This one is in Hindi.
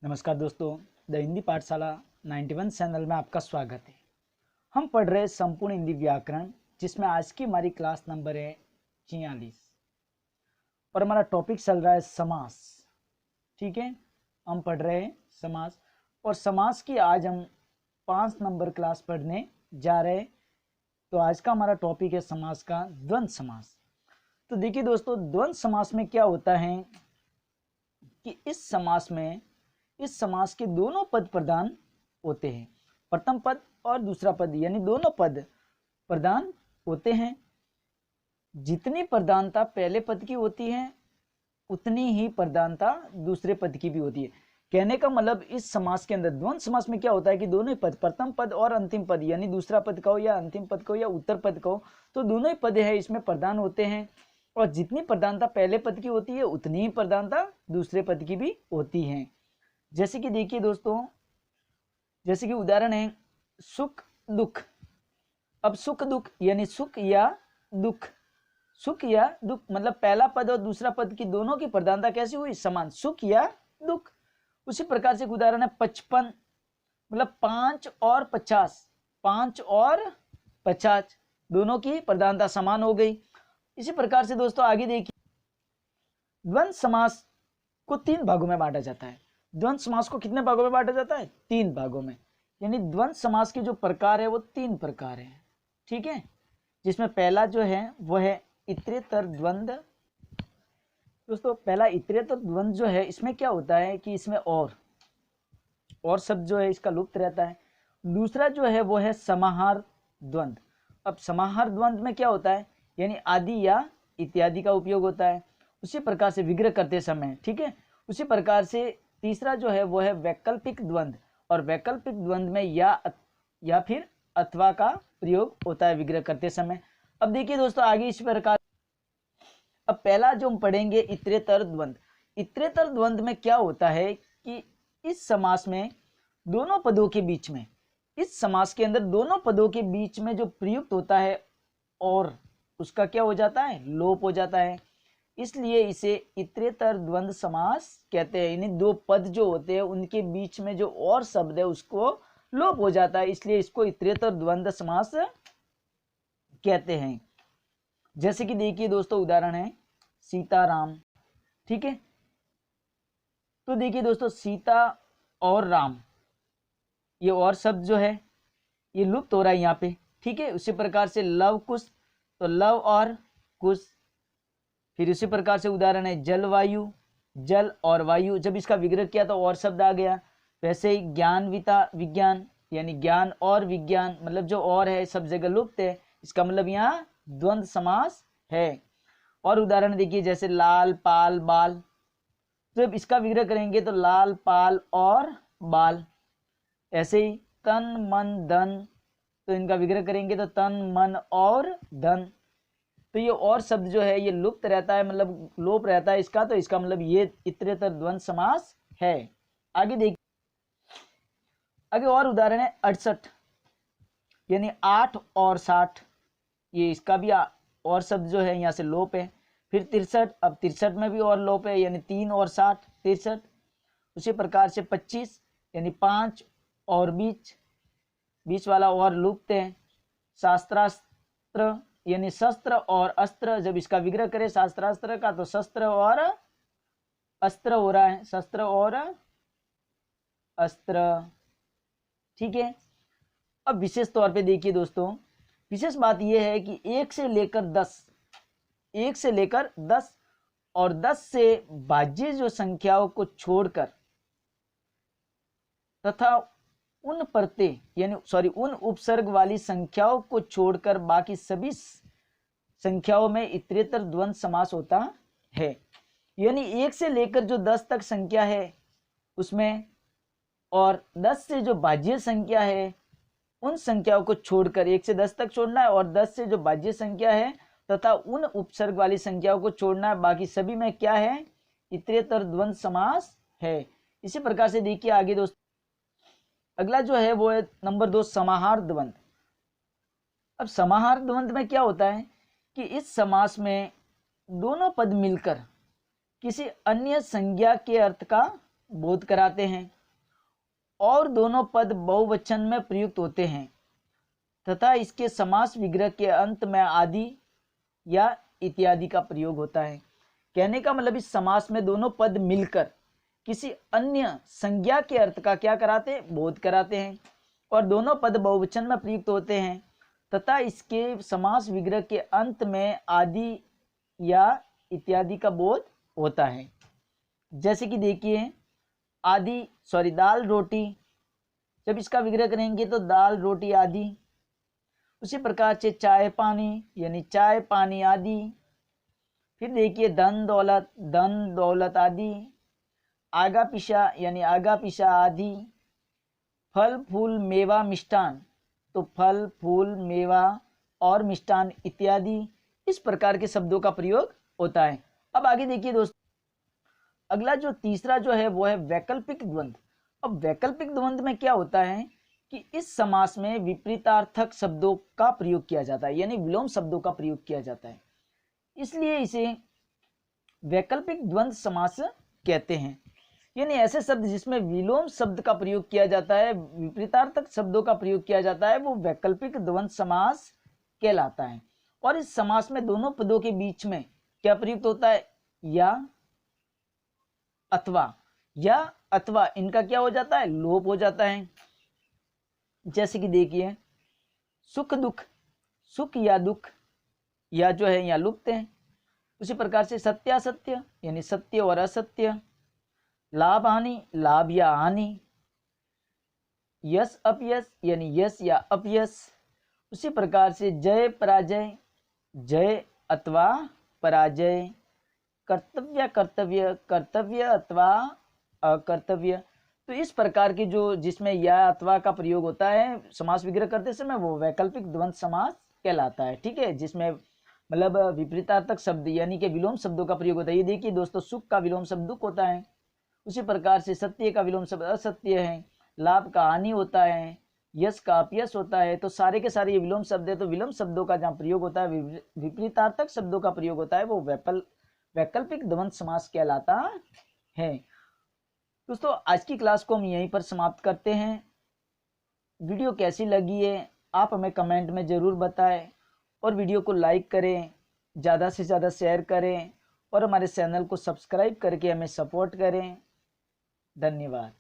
नमस्कार दोस्तों, द हिंदी पाठशाला 91 चैनल में आपका स्वागत है। हम पढ़ रहे संपूर्ण हिंदी व्याकरण, जिसमें आज की हमारी क्लास नंबर है 46 और हमारा टॉपिक चल रहा है समास। ठीक है, हम पढ़ रहे हैं समास और समास की आज हम 5 नंबर क्लास पढ़ने जा रहे हैं। तो आज का हमारा टॉपिक है समास का द्वंद्व समास। तो देखिए दोस्तों, द्वंद्व समास में क्या होता है कि इस समास के दोनों पद प्रधान होते हैं। प्रथम पद और दूसरा पद यानी दोनों पद प्रधान होते हैं। जितनी प्रधानता पहले पद की होती है उतनी ही प्रधानता दूसरे पद की भी होती है। कहने का मतलब इस समास के अंदर द्वंद्व समास में क्या होता है कि दोनों ही पद, प्रथम पद और अंतिम पद यानी दूसरा पद कहो या अंतिम पद कहो या उत्तर पद कहो, तो दोनों ही पद है इसमें प्रधान होते हैं। और जितनी प्रधानता पहले पद की होती है उतनी ही प्रधानता दूसरे पद की भी होती है। जैसे कि देखिए दोस्तों, जैसे कि उदाहरण है सुख दुख। अब सुख दुख यानी सुख या दुख, सुख या दुख मतलब पहला पद और दूसरा पद की दोनों की प्रधानता कैसी हुई? समान, सुख या दुख। उसी प्रकार से एक उदाहरण है 55 मतलब 5 और 50, 5 और 50 दोनों की प्रधानता समान हो गई। इसी प्रकार से दोस्तों आगे देखिए, द्वंद्व समास को 3 भागों में बांटा जाता है। द्वंद्व समास को कितने भागों में बांटा जाता है? 3 भागों में। यानी द्वंद्व समास के जो प्रकार है वो 3 प्रकार हैं। ठीक है, जिसमें पहला जो है वो है इतरेतर द्वंद्व। दोस्तों पहला इतरेतर द्वंद्व जो है, इसमें क्या होता है कि इसमें और शब्द जो है इसका लुप्त रहता है। दूसरा जो है वो है समाहार द्वंद्व। अब समाहार द्वंद्व में क्या होता है यानी आदि या इत्यादि का उपयोग होता है, उसी प्रकार से विग्रह करते समय। ठीक है, उसी प्रकार से तीसरा जो है वो है वैकल्पिक द्वंद्व, और वैकल्पिक द्वंद्व में या फिर अथवा का प्रयोग होता है विग्रह करते समय। अब देखिए दोस्तों आगे इस प्रकार, अब पहला जो हम पढ़ेंगे इतरेतर द्वंद्व। इतरेतर द्वंद्व में क्या होता है कि इस समास में दोनों पदों के बीच में, इस समास के अंदर दोनों पदों के बीच में जो प्रयुक्त होता है और उसका क्या हो जाता है? लोप हो जाता है। इसलिए इसे इतरेतर द्वंद्व समास कहते हैं। यानी दो पद जो होते हैं उनके बीच में जो और शब्द है उसको लोप हो जाता है, इसलिए इसको इतरेतर द्वंद्व समास कहते हैं। जैसे कि देखिए दोस्तों उदाहरण है सीताराम। ठीक है, तो देखिए दोस्तों सीता और राम, ये और शब्द जो है ये लुप्त हो रहा है यहाँ पे। ठीक है, उसी प्रकार से लव कुश, तो लव और कुश। फिर उसी प्रकार से उदाहरण है जलवायु, जल और वायु। जब इसका विग्रह किया तो और शब्द आ गया। वैसे ही ज्ञानविता विज्ञान यानी ज्ञान और विज्ञान, मतलब जो और है सब जगह लुप्त है, इसका मतलब यहाँ द्वंद्व समास है। और उदाहरण देखिए जैसे लाल पाल बाल, तो जब इसका विग्रह करेंगे तो लाल पाल और बाल। ऐसे ही तन मन धन, तो इनका विग्रह करेंगे तो तन मन और धन। तो ये और शब्द जो है ये लुप्त रहता है, मतलब लोप रहता है इसका, तो इसका मतलब ये इतरेतर द्वंद्व समास है। आगे देखिए, आगे और उदाहरण है 68 यानी 8 और 60, ये इसका भी और शब्द जो है यहाँ से लोप है। फिर 63, अब 63 में भी और लोप है यानी 3 और 60 63। उसी प्रकार से 25 यानी 5 और बीच वाला और लुप्त है। शास्त्रास्त्र यानी शस्त्र और अस्त्र, जब इसका विग्रह करें शास्त्रास्त्र का तो शस्त्र और अस्त्र हो रहा है, शस्त्र और अस्त्र। ठीक है, अब विशेष तौर पे देखिए दोस्तों, विशेष बात यह है कि 1 से लेकर 10 और 10 से भाज्य जो संख्याओं को छोड़कर तथा उन उपसर्ग वाली संख्याओं को छोड़कर बाकी सभी संख्याओं में इतरेतर द्वंद्व समास होता है। यानी 1 से लेकर जो 10 तक संख्या है उसमें, और 10 से जो भाज्य संख्या है उन संख्याओं को छोड़कर, 1 से 10 तक छोड़ना है और 10 से जो भाज्य संख्या है तथा उन उपसर्ग वाली संख्याओं को छोड़ना है, बाकी सभी में क्या है? इतरेतर द्वंद्व समास है। इसी प्रकार से देखिए आगे दोस्तों, अगला जो है वो है नंबर 2 समाहार द्वंद्व। अब समाहार द्वंद्व में क्या होता है कि इस समास में दोनों पद मिलकर किसी अन्य संज्ञा के अर्थ का बोध कराते हैं और दोनों पद बहुवचन में प्रयुक्त होते हैं तथा इसके समास विग्रह के अंत में आदि या इत्यादि का प्रयोग होता है। कहने का मतलब इस समास में दोनों पद मिलकर किसी अन्य संज्ञा के अर्थ का क्या कराते हैं, बोध कराते हैं और दोनों पद बहुवचन में प्रयुक्त होते हैं तथा इसके समास विग्रह के अंत में आदि या इत्यादि का बोध होता है। जैसे कि देखिए दाल रोटी, जब इसका विग्रह करेंगे तो दाल रोटी आदि। उसी प्रकार से चाय पानी यानी चाय पानी आदि। फिर देखिए धन दौलत आदि। आगा पीछा यानी आगा पीछा आदि। फल फूल मेवा मिष्टान, तो फल फूल मेवा और मिष्टान इत्यादि। इस प्रकार के शब्दों का प्रयोग होता है। अब आगे देखिए दोस्तों, अगला जो तीसरा जो है वो है वैकल्पिक द्वंद्व। अब वैकल्पिक द्वंद्व में क्या होता है कि इस समास में विपरीतार्थक शब्दों का प्रयोग किया जाता है, यानी विलोम शब्दों का प्रयोग किया जाता है, इसलिए इसे वैकल्पिक द्वंद्व समास कहते हैं। यानी ऐसे शब्द जिसमें विलोम शब्द का प्रयोग किया जाता है, विपरीतार्थक शब्दों का प्रयोग किया जाता है, वो वैकल्पिक द्वंद्व समास कहलाता है। और इस समास में दोनों पदों के बीच में क्या प्रयुक्त होता है, या अथवा इनका क्या हो जाता है, लोप हो जाता है। जैसे कि देखिए सुख दुख, सुख या दुख या जो है यहाँ लुप्त है। उसी प्रकार से सत्यासत्य यानी सत्य और असत्य। लाभ हानि, लाभ या हानि। यश अपयश यानी यश या अपयश। उसी प्रकार से जय पराजय, जय अथवा पराजय। कर्तव्य कर्तव्य, कर्तव्य अथवा अकर्तव्य। तो इस प्रकार की जो जिसमें या अथवा का प्रयोग होता है समास विग्रह करते समय, वो वैकल्पिक द्वंद्व समास कहलाता है। ठीक है, जिसमें मतलब विपरीतार्थक शब्द यानी कि विलोम शब्दों का प्रयोग होता है। ये देखिए दोस्तों, सुख का विलोम शब्द दुख होता है। उसी प्रकार से सत्य का विलोम शब्द असत्य है। लाभ का हानि होता है। यश का अपयश होता है। तो सारे के सारे ये विलोम शब्द है। तो विलोम शब्दों का जहाँ प्रयोग होता है, विपरीतार्थक शब्दों का प्रयोग होता है, वो वैकल्पिक द्वंद्व समास कहलाता है। दोस्तों आज की क्लास को हम यहीं पर समाप्त करते हैं। वीडियो कैसी लगी है आप हमें कमेंट में ज़रूर बताएं और वीडियो को लाइक करें, ज़्यादा से ज़्यादा शेयर करें और हमारे चैनल को सब्सक्राइब करके हमें सपोर्ट करें। धन्यवाद।